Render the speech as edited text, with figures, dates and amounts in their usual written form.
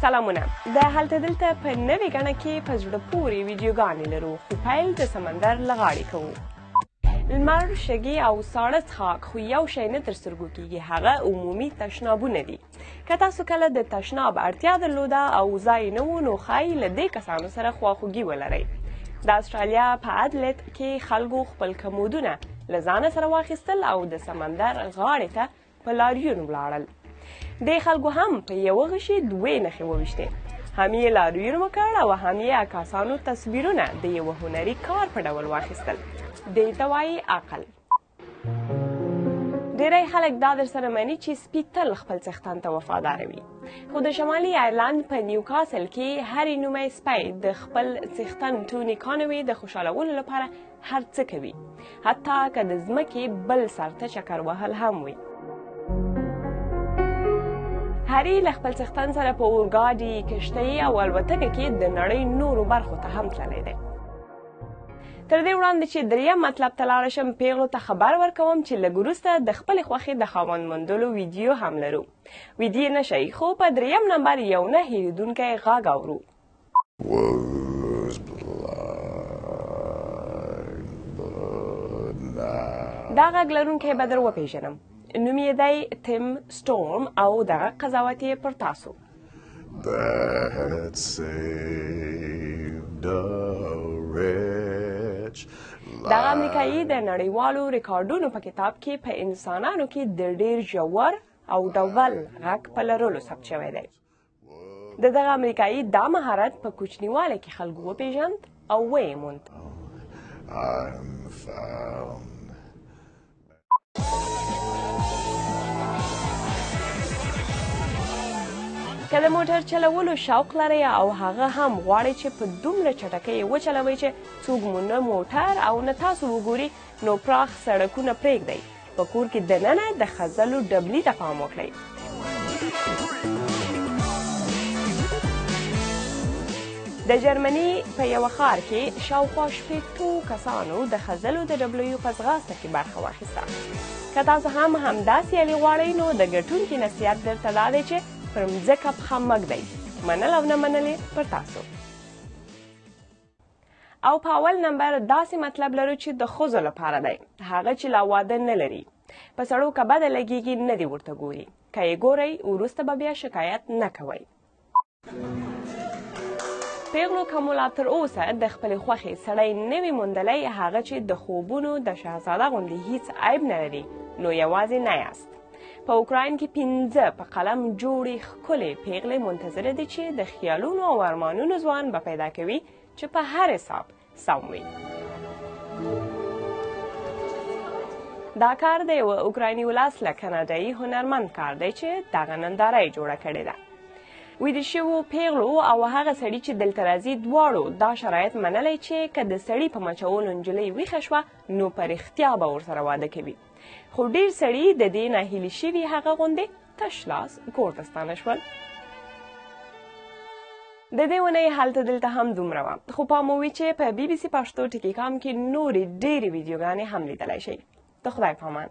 سلامونه. د هلته دلته په نوې ګڼه کې په زړه پورې ویډیوګانې لرو، خو پیل د سمندر له غاړې کوو. لمر، شګې او ساړه څښاک، خو یو شی نه تر سترګو کېږي، هغه عمومي تشنابونه دي. که تاسو کله د تشناب اړتیا درلوده او ځای نه و، نو ښایي له دې کسانو سره خواخوږي ولرئ. د استرالیا په ادلېد کې خلکو خپل کمودونه له ځانه سره واخیستل او د سمندر غاړې ته په لاریون ولاړل. دې خلکو هم په یوه غشي دوې نښې وویشتې، هم یې لاریون وکړ او هم یې عکاسانو تصویرونه د یوه هنري کار په ډول واخیستل. دې ته وایي عقل. ډیری خلک دا در سره مني چې سپي تل خپل څښتن ته وفاداره وي، خو د شمالي ایرلند په نیوکاسل کې هرې نومی سپی د خپل څښتن ټوني کانوي د خوشحالولو لپاره هر څه کوي، حتی که د ځمکې بل سر ته چکر وهل هم وي. هري له خپل څښتن سره په اورګاډي، کښتۍ او الوتکه کې د نړۍ نورو برخو ته هم تللی دی. تر دې وړاندې چې دریم مطلب ته لاړه شم، پیغلو ته خبر ورکوم چې لږ وروسته د خپلې خوښې د خاوند موندلو ویډیو هم لرو. ویډیو نه شئ، خو په دریم نمبر یو نه هېرېدونکی غږ اورو. دا غږ لرونکی به در وپېژنم. نوم یې دی تیم سټورم او دغه قضاوت یې پر تاسو. دغه امریکایي د نړیوالو ریکارډونو په کتاب کې په انسانانو کې د ډېر ژور او ډول غږ په لرلو ثبت شوی دی. د دغه امریکایي دا مهارت په کوچنیوالي کې خلکو وپېژند او ویې موند. که د موټر چلولو شوق لرئ او هغه هم غواړئ چې په دومره چټکۍ یې وچلوئ چې څوک مو نه موټر او نه تاسو وګوري، نو پراخ سړکونه پرېږدئ. په کور کې دننه د خځلو ډبلي ته پام وکړئ. د جرمني په یوه ښار کې شاوخوا 80 کسانو د خځلو د ډبلیو په ځغاسته کې برخه واخیسته. که تاسو هم همداسې سیالي غواړئ، نو د ګټونکي نصیحت درته دا دی چې پر مځکه پښه مه ږدئ، منل او نه منل پر تاسو. او په اول نمبر داسې مطلب لرو چې د ښځو لپاره دی، هغه چې لا واده نه لري. په سړو که بده لګیږي نه دې ورته ګوري، که یې ګورئ وروسته به بیا شکایت نه کوئ. پیغلو که مو لا تر اوسه د خپلې خوښې سړی نه وي موندلی، هغه چې د خوبونو د شهزاده غوندې هیڅ عیب نه لري، نو یوازې نه یاست. په اوکراین کې 5 په قلم جوړې ښکلې پیغلې منتظره دي چې د خیالونو او ارمانونو ځوان به پیدا کوي چې په هر حساب سم وي. دا کار د یوه اوکرایني ولس له کاناډایي هنرمند کار دی چې دغه ننداره یې جوړه کړې ده. ویده شوو پیغلو او هغه سړي چې دلته راځي دواړو دا شرایط منلی چې که د سړي په مچولو نجلۍ ویښه شوه، نو په رښتیا به ورسره واده کوي. خو ډېر سړي د دې ناهیلي شوي هغه غوندې تش لاس کور ته ستانه شول. د دې اونۍ هلته دلته هم دومره وه، خو پام مو وي چې په BBC پښتو ټیکي کام کې نورې ډېرې ویډیوګانې هم لیدلی شئ. د خدای په امان.